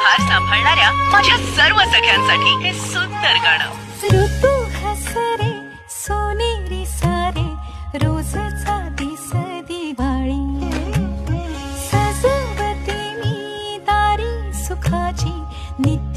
भार सांभाळणाऱ्या माझ्या सर्व सख्यांसाठी हे सुंदर गाणं. ऋतू हसरे सोनेरी सारे रोजचा दिस दिवाळी सजवते मी दारी सुखाची नित्य